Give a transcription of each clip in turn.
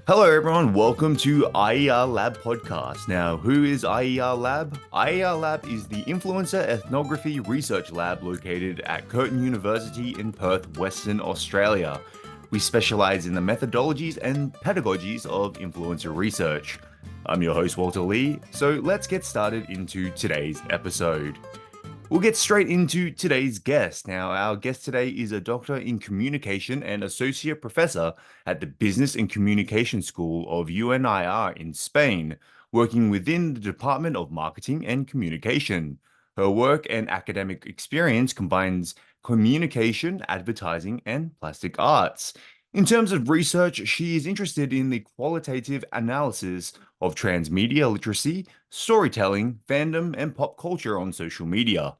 Hello, everyone. Welcome to IERLab Podcast. Now, who is IERLab? IERLab is the Influencer Ethnography Research Lab located at Curtin University in Perth, Western Australia. We specialize in the methodologies and pedagogies of influencer research. I'm your host, Walter Lee, so let's get started into today's episode. We'll get straight into today's guest. Now, our guest today is a doctor in communication and associate professor at the Business and Communication School of UNIR in Spain, working within the Department of Marketing and Communication. Her work and academic experience combines communication, advertising, and plastic arts. In terms of research, she is interested in the qualitative analysis of transmedia literacy, storytelling, fandom, and pop culture on social media.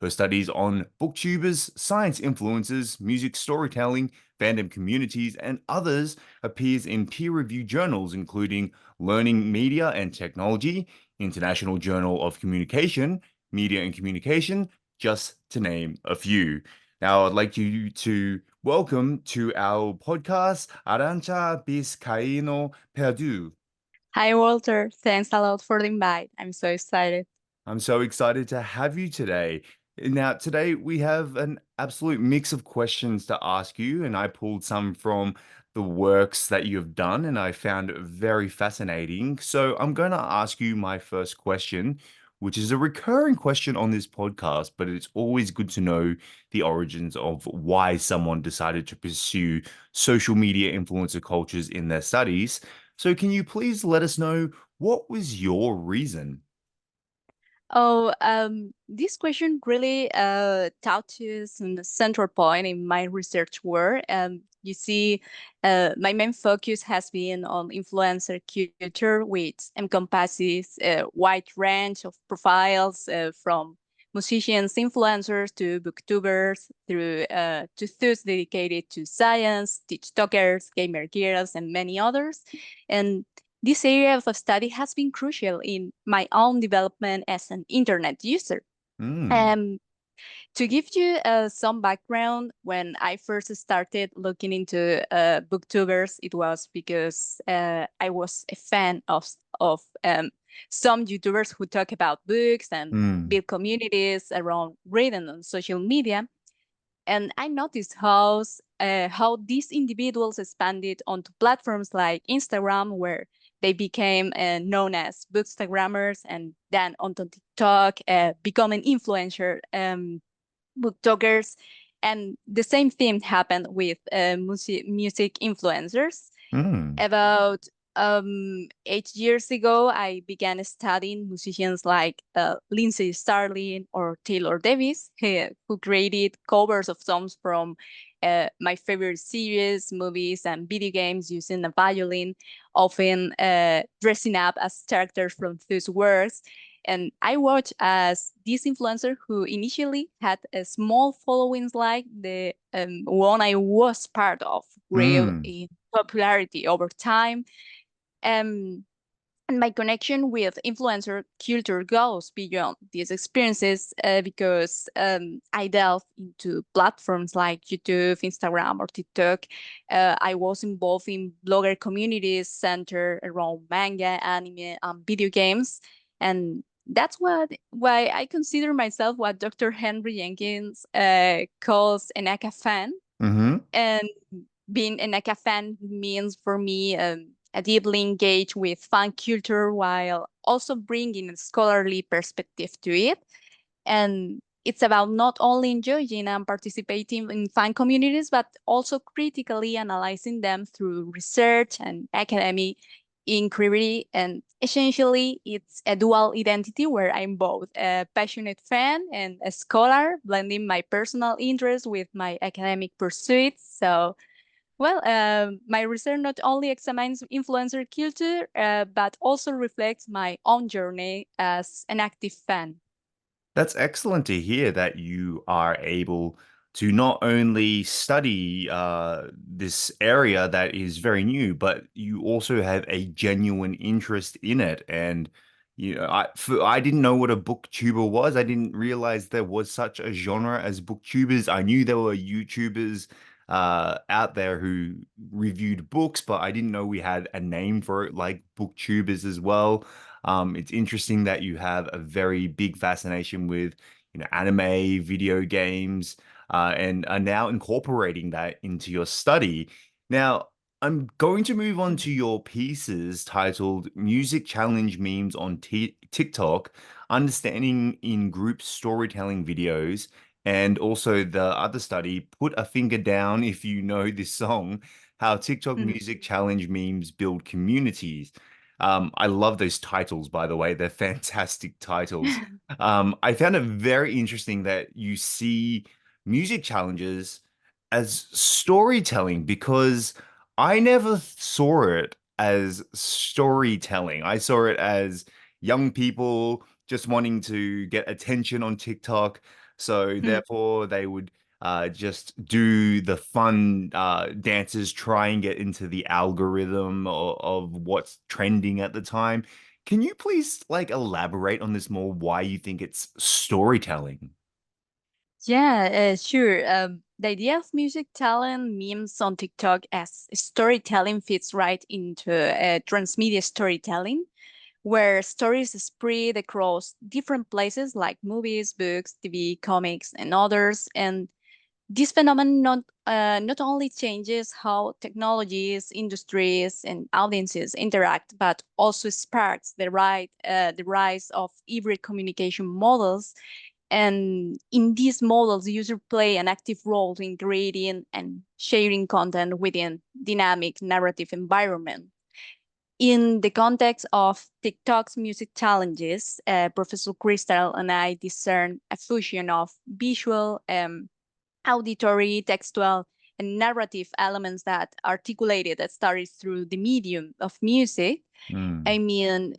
Her studies on booktubers, science influencers, music storytelling, fandom communities, and others appears in peer-reviewed journals including Learning Media and Technology, International Journal of Communication, Media and Communication, just to name a few. Now, I'd like you to welcome to our podcast, Arantxa Vizcaíno-Verdú. Hi, Walter. Thanks a lot for the invite. I'm so excited. I'm so excited to have you today. Now, today we have an absolute mix of questions to ask you, and I pulled some from the works that you've done, and I found it very fascinating. So I'm going to ask you my first question, which is a recurring question on this podcast, but it's always good to know the origins of why someone decided to pursue social media influencer cultures in their studies. So can you please let us know what was your reason? This question really touches on the central point in my research work. You see, my main focus has been on influencer culture, which encompasses a wide range of profiles from musicians, influencers to booktubers, through to those dedicated to science, TeachTokers, gamer girls, and many others. And this area of study has been crucial in my own development as an internet user. Mm. Um, to give you some background, when I first started looking into booktubers, it was because I was a fan of some YouTubers who talk about books and Mm. build communities around reading on social media. And I noticed how these individuals expanded onto platforms like Instagram, where they became known as bookstagrammers, and then onto TikTok, becoming influencer booktokers. And the same thing happened with music influencers. Mm. About 8 years ago, I began studying musicians like Lindsay Starling or Taylor Davis, who created covers of songs from my favorite series, movies, and video games using a violin, often dressing up as characters from those works. And I watched as this influencer who initially had a small followings like the one I was part of grew Mm. in popularity over time. Um, and my connection with influencer culture goes beyond these experiences because I delved into platforms like YouTube, Instagram, or TikTok. I was involved in blogger communities centered around manga, anime, and video games. And that's why I consider myself what Dr. Henry Jenkins calls an ACA fan. Mm-hmm. And being an ACA fan means for me a deeply engaged with fan culture while also bringing a scholarly perspective to it. And it's about not only enjoying and participating in fan communities, but also critically analyzing them through research and academic inquiry. And essentially, it's a dual identity where I'm both a passionate fan and a scholar, blending my personal interest with my academic pursuits. So, my research not only examines influencer culture, but also reflects my own journey as an active fan. That's excellent to hear that you are able to not only study this area that is very new, but you also have a genuine interest in it. And I didn't know what a booktuber was. I didn't realize there was such a genre as booktubers. I knew there were YouTubers, out there who reviewed books, but I didn't know we had a name for it, like booktubers as well. It's interesting that you have a very big fascination with, anime, video games, and are now incorporating that into your study. Now, I'm going to move on to your pieces titled Music Challenge Memes on TikTok, Understanding in Group Storytelling Videos, and also the other study, Put a Finger Down If You Know This Song, How TikTok Mhm. Music Challenge Memes Build Communities. I love those titles, by the way. They're fantastic titles. I found it very interesting that you see music challenges as storytelling because I never saw it as storytelling. I saw it as young people just wanting to get attention on TikTok. So Mhm. therefore, they would just do the fun dances, try and get into the algorithm of what's trending at the time. Can you please like elaborate on this more, why you think it's storytelling? Yeah, sure. The idea of music talent memes on TikTok as storytelling fits right into transmedia storytelling, where stories spread across different places like movies, books, TV, comics, and others. And this phenomenon not only changes how technologies, industries, and audiences interact, but also sparks the rise of hybrid communication models. And in these models, users play an active role in creating and sharing content within dynamic narrative environment. In the context of TikTok's music challenges, Professor Crystal and I discern a fusion of visual, auditory, textual, and narrative elements that articulated stories through the medium of music. I Mm, mean,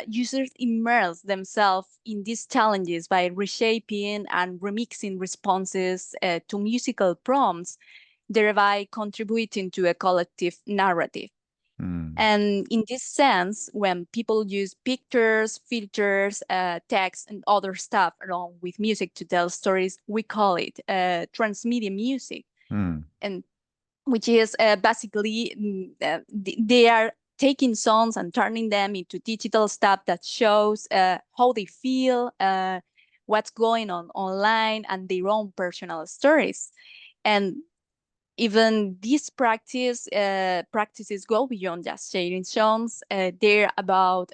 users immerse themselves in these challenges by reshaping and remixing responses to musical prompts, thereby contributing to a collective narrative. mm, And in this sense, when people use pictures, filters, text, and other stuff along with music to tell stories, we call it transmedia music. mm, And which is basically they are taking songs and turning them into digital stuff that shows how they feel, what's going on online, and their own personal stories. And even these practices go beyond just sharing songs. They're about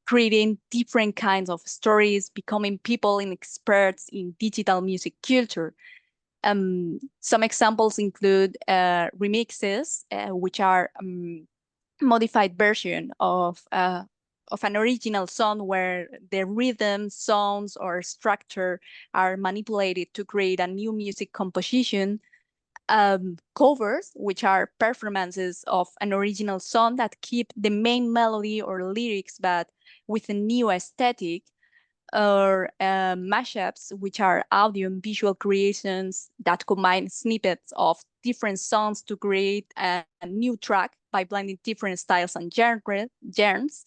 creating different kinds of stories, becoming people and experts in digital music culture. Some examples include remixes, which are modified version of an original song where the rhythm, sounds, or structure are manipulated to create a new music composition. Covers, which are performances of an original song that keep the main melody or lyrics but with a new aesthetic, or mashups, which are audio and visual creations that combine snippets of different songs to create a new track by blending different styles and genres.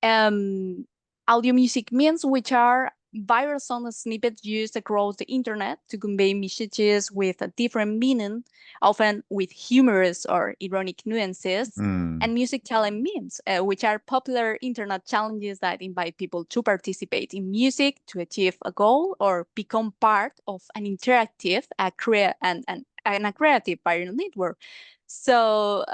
Um, Audio music means, which are viral song snippets used across the internet to convey messages with a different meaning, often with humorous or ironic nuances. mm, And music challenge memes, which are popular internet challenges that invite people to participate in music to achieve a goal or become part of an interactive and a creative viral network. So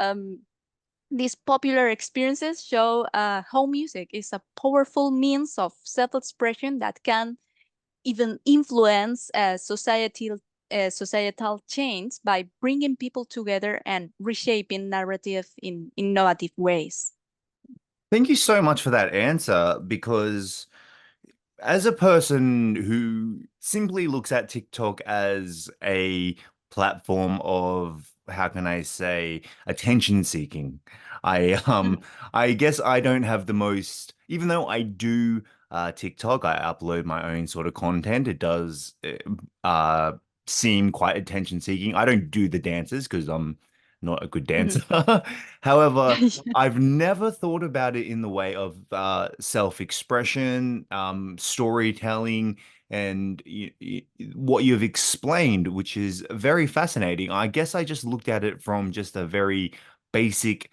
these popular experiences show how music is a powerful means of self-expression that can even influence societal change by bringing people together and reshaping narrative in innovative ways. Thank you so much for that answer because as a person who simply looks at TikTok as a platform of, how can I say, attention seeking, I um Mhm. I guess I don't have the most, even though I do TikTok, I upload my own sort of content. It does uh seem quite attention seeking. I don't do the dances because I'm not a good dancer. Mhm. However, I've never thought about it in the way of self-expression, storytelling, and what you've explained, which is very fascinating. I guess I just looked at it from just a very basic,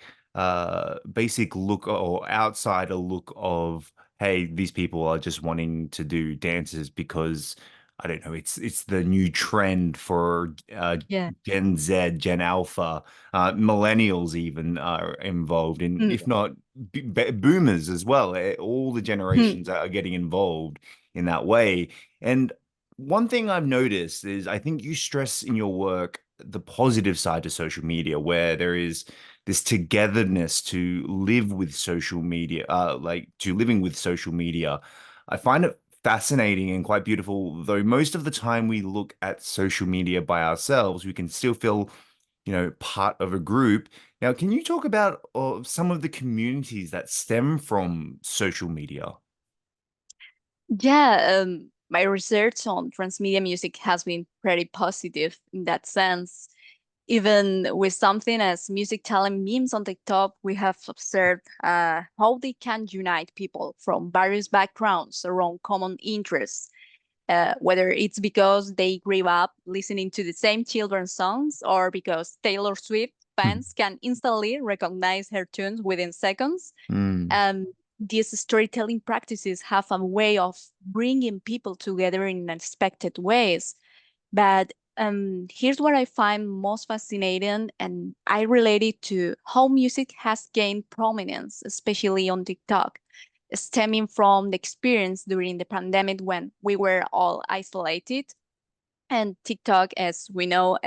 basic look or outsider look of, hey, these people are just wanting to do dances because I don't know, it's the new trend for Yeah. Gen Z, Gen Alpha, millennials even are involved in, Mm. if not boomers as well. All the Mhm. generations are getting involved in that way. And one thing I've noticed is I think you stress in your work the positive side to social media, where there is this togetherness to live with social media, like to living with social media. I find it fascinating and quite beautiful, though most of the time we look at social media by ourselves, we can still feel, part of a group. Now, can you talk about some of the communities that stem from social media? Yeah, my research on transmedia music has been pretty positive in that sense. Even with something as music talent memes on TikTok, we have observed how they can unite people from various backgrounds around common interests. Whether it's because they grew up listening to the same children's songs or because Taylor Swift fans can instantly recognize her tunes within seconds. Mm, um, these storytelling practices have a way of bringing people together in unexpected ways. But here's what I find most fascinating, and I relate it to how music has gained prominence, especially on TikTok, stemming from the experience during the pandemic when we were all isolated. And TikTok, as we know,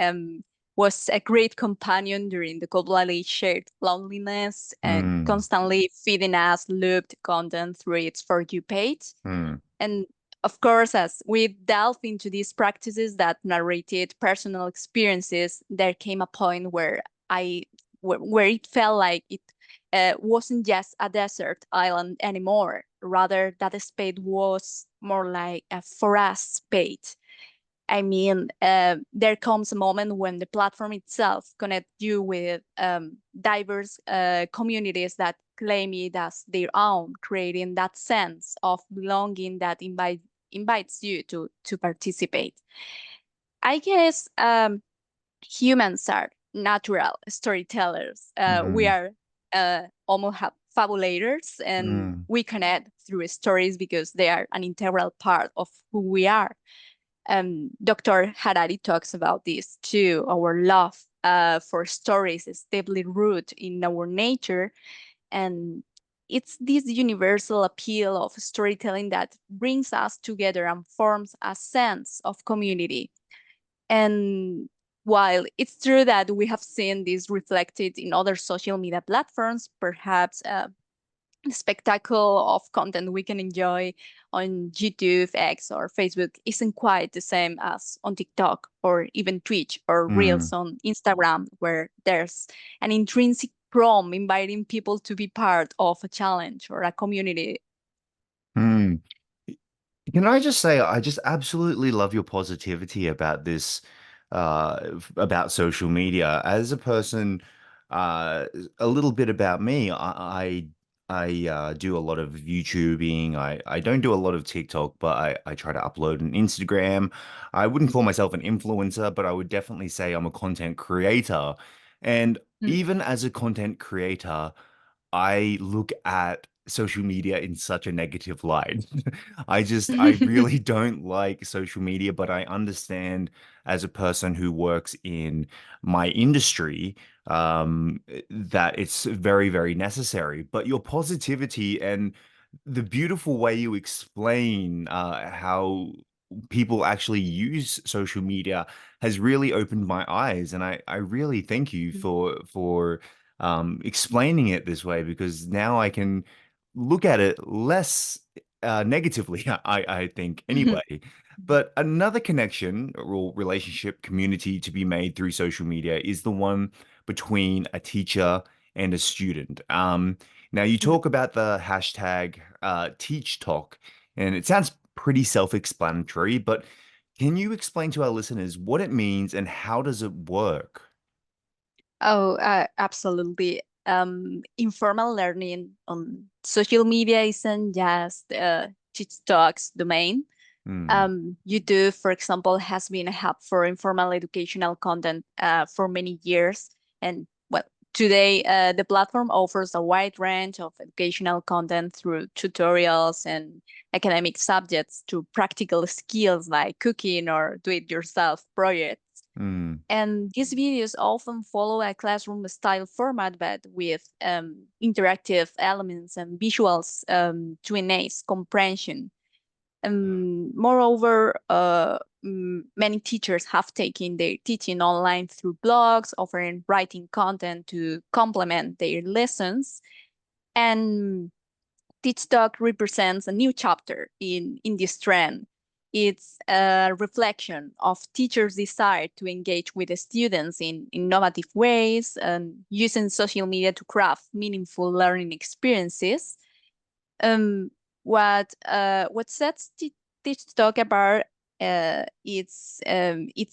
was a great companion during the globally shared loneliness and mm, constantly feeding us looped content through its For You page. mm, And of course, as we delve into these practices that narrated personal experiences, there came a point where where it felt like it wasn't just a desert island anymore. Rather, that the space was more like a forest space. I mean, there comes a moment when the platform itself connects you with diverse communities that claim it as their own, creating that sense of belonging that invites you to participate. I guess humans are natural storytellers. We mm, are almost fabulators, and mm, we connect through stories because they are an integral part of who we are. Dr. Harari talks about this too. Our love for stories is deeply rooted in our nature, and it's this universal appeal of storytelling that brings us together and forms a sense of community. And while it's true that we have seen this reflected in other social media platforms, perhaps the spectacle of content we can enjoy on YouTube, X, or Facebook isn't quite the same as on TikTok or even Twitch or Reels mm, on Instagram, where there's an intrinsic prompt inviting people to be part of a challenge or a community. mm. Can I just say, I just absolutely love your positivity about this, about social media. As a person, uh, a little bit about me, I do a lot of YouTubing. I don't do a lot of TikTok, but I try to upload an Instagram. I wouldn't call myself an influencer, but I would definitely say I'm a content creator. And Mm. even as a content creator, I look at social media in such a negative light. I really don't like social media, but I understand as a person who works in my industry, that it's very, very necessary. But your positivity and the beautiful way you explain how people actually use social media has really opened my eyes, and I really thank you for explaining it this way, because now I can look at it less negatively, I think, anyway. But another connection or relationship community to be made through social media is the one between a teacher and a student. Now, you talk about the hashtag TeachTok, and it sounds pretty self-explanatory, but can you explain to our listeners what it means and how does it work? Oh, absolutely. Informal learning on social media isn't just TikTok's domain. YouTube, for example, has been a hub for informal educational content for many years. And well, today, the platform offers a wide range of educational content through tutorials and academic subjects to practical skills like cooking or do-it-yourself projects. Mm. And these videos often follow a classroom style format, but with interactive elements and visuals to enhance comprehension. Moreover, many teachers have taken their teaching online through blogs, offering writing content to complement their lessons. And TeachTok represents a new chapter in this trend. It's a reflection of teachers' desire to engage with the students in innovative ways and using social media to craft meaningful learning experiences. Um, what sets TeachTok apart its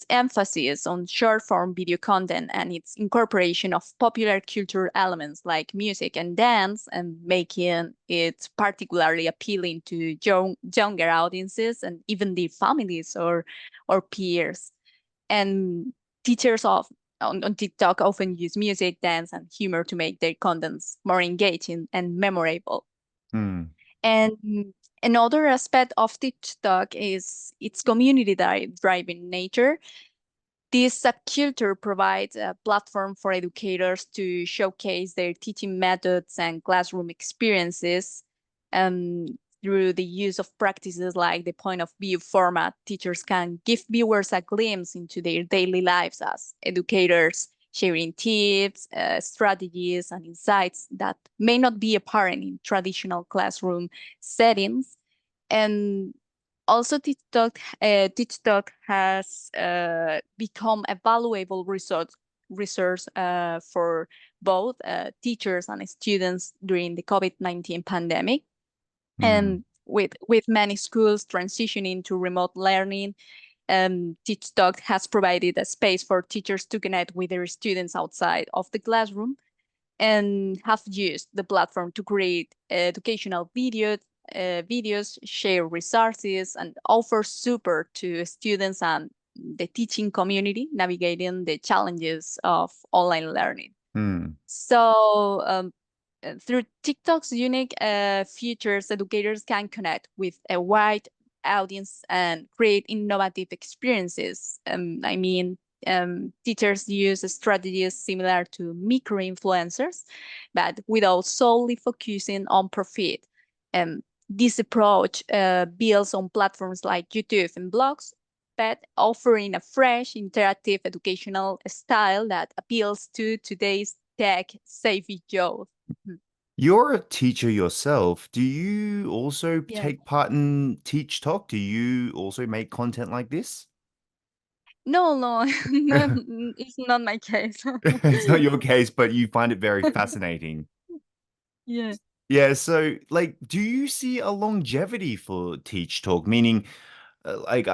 emphasis on short form video content and its incorporation of popular culture elements like music and dance, and making it particularly appealing to younger audiences and even the families or peers. And teachers on TikTok often use music, dance, and humor to make their contents more engaging and memorable. Mm. And another aspect of TeachTalk is its community-driven nature. This subculture provides a platform for educators to showcase their teaching methods and classroom experiences. Um, Through the use of practices like the point of view format, teachers can give viewers a glimpse into their daily lives as educators, sharing tips, strategies, and insights that may not be apparent in traditional classroom settings. And also, TeachTalk has become a valuable resource for both teachers and students during the COVID-19 pandemic. Mm. And with many schools transitioning to remote learning, TeachTalk has provided a space for teachers to connect with their students outside of the classroom, and have used the platform to create educational videos, share resources, and offer support to students and the teaching community navigating the challenges of online learning. Mm. So, through TikTok's unique features, educators can connect with a wide audience and create innovative experiences. Teachers use strategies similar to micro influencers, but without solely focusing on profit. This approach builds on platforms like YouTube and blogs, but offering a fresh, interactive educational style that appeals to today's tech-savvy youth. Mhm. You're a teacher yourself. Do you also Yeah. take part in Teach Talk? Do you also make content like this? No, no, it's not my case. It's not your case, but you find it very fascinating. Yeah. Yeah, so like, do you see a longevity for Teach Talk? Meaning, like,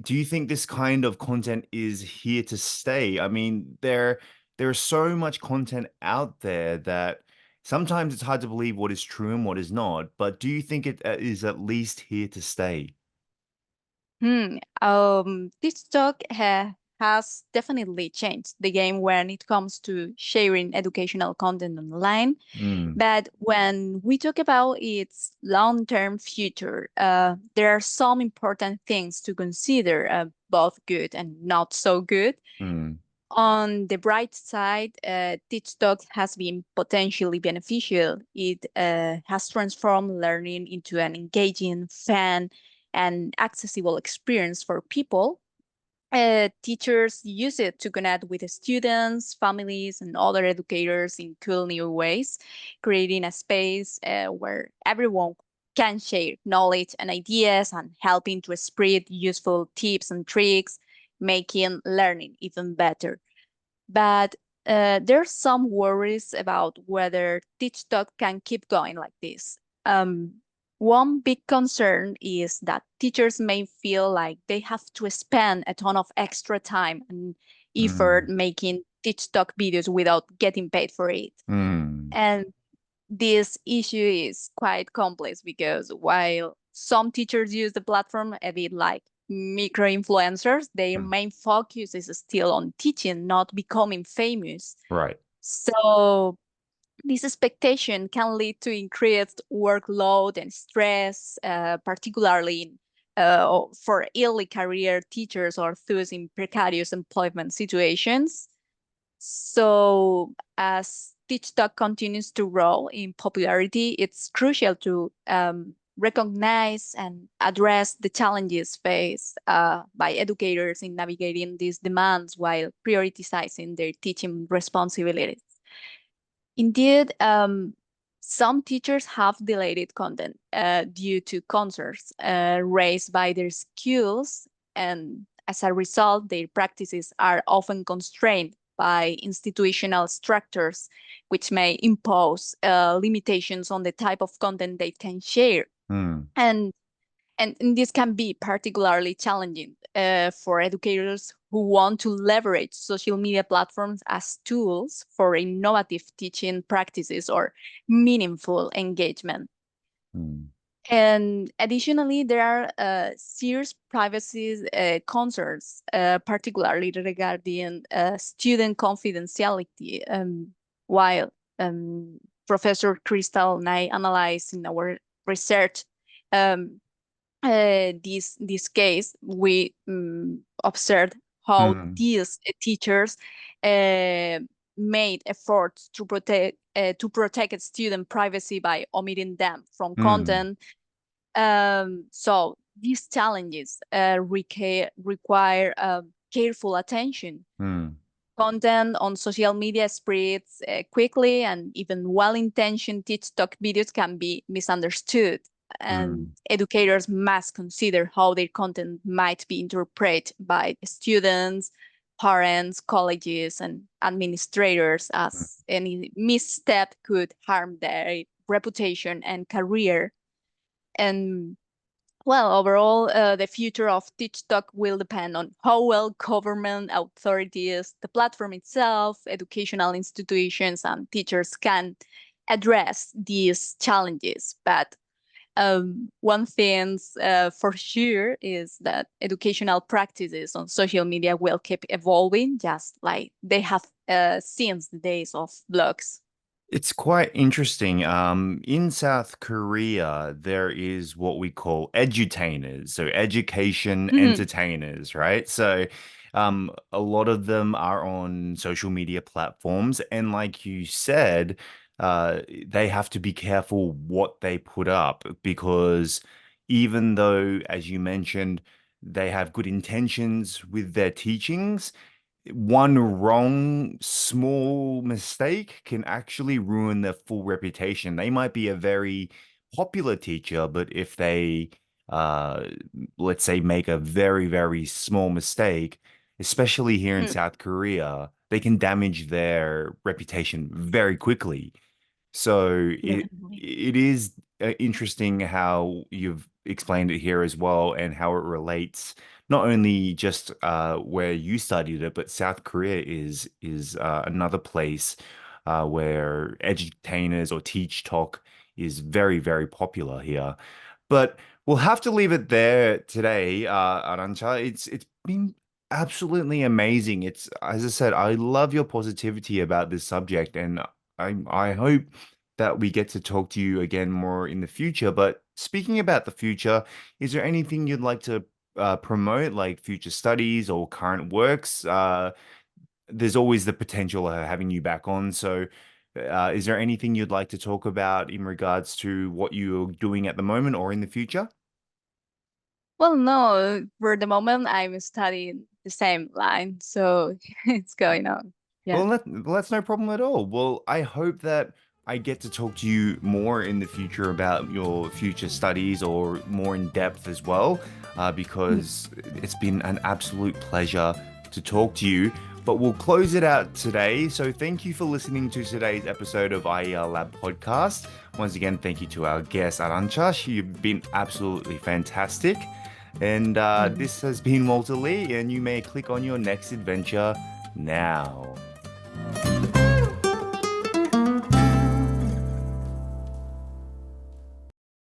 do you think this kind of content is here to stay? I mean, there's so much content out there that sometimes it's hard to believe what is true and what is not. But do you think it is at least here to stay? TikTok has definitely changed the game when it comes to sharing educational content online. Mm. But when we talk about its long-term future, there are some important things to consider, both good and not so good. Mm. On the bright side, TeachTalk has been potentially beneficial. It has transformed learning into an engaging, fun, and accessible experience for people. Teachers use it to connect with the students, families, and other educators in cool new ways, creating a space where everyone can share knowledge and ideas and helping to spread useful tips and tricks, making learning even better. But there's some worries about whether TeachTalk can keep going like this. One big concern is that teachers may feel like they have to spend a ton of extra time and effort Mm. making TeachTalk videos without getting paid for it. Mm. And this issue is quite complex because while some teachers use the platform a bit like micro influencers. Their main focus is still on teaching, not becoming famous. Right. So this expectation can lead to increased workload and stress, particularly for early career teachers or those in precarious employment situations. So as TeachTok continues to grow in popularity, it's crucial to recognize and address the challenges faced by educators in navigating these demands while prioritizing their teaching responsibilities. Indeed, some teachers have delayed content due to concerns raised by their schools, and as a result, their practices are often constrained by institutional structures, which may impose limitations on the type of content they can share. Mm. And this can be particularly challenging for educators who want to leverage social media platforms as tools for innovative teaching practices or meaningful engagement. Mm. And additionally, there are serious privacy concerns, particularly regarding student confidentiality. While Professor Crystal and I analyzed in our research this case, we observed how Mm. these teachers made efforts to protect student privacy by omitting them from Mm. content. So these challenges require careful attention. Mm. Content on social media spreads quickly, and even well-intentioned TeachTok videos can be misunderstood. And educators must consider how their content might be interpreted by students, parents, colleges, and administrators, as any misstep could harm their reputation and career. And well, overall, the future of TeachTalk will depend on how well government authorities, the platform itself, educational institutions, and teachers can address these challenges. But one thing for sure is that educational practices on social media will keep evolving, just like they have since the days of blogs. It's quite interesting. In South Korea, there is what we call edutainers, so education Mhm. entertainers, right? So, a lot of them are on social media platforms, and like you said, they have to be careful what they put up because even though, as you mentioned, they have good intentions with their teachings, one wrong small mistake can actually ruin their full reputation. They might be a very popular teacher, but if they, uh, let's say, make a very, very small mistake, especially here in Mm, South Korea, they can damage their reputation very quickly. So definitely. it is interesting how you've explained it here as well, and how it relates not only just where you studied it, but South Korea is another place where edutainers or teach talk is very, very popular here. But we'll have to leave it there today, Arantxa. It's been absolutely amazing. It's, as I said, I love your positivity about this subject, and I hope that we get to talk to you again more in the future. But speaking about the future, is there anything you'd like to promote, like future studies or current works? There's always the potential of having you back on. So, is there anything you'd like to talk about in regards to what you're doing at the moment or in the future? Well, no, for the moment, I'm studying the same line, so it's going on. Yeah. Well, that's no problem at all. Well, I hope that I get to talk to you more in the future about your future studies or more in depth as well, Mm. because it's been an absolute pleasure to talk to you. But we'll close it out today. So thank you for listening to today's episode of IERLab Podcast. Once again, thank you to our guest, Arantxa. You've been absolutely fantastic. And Mm. this has been Walter Lee, and you may click on your next adventure now.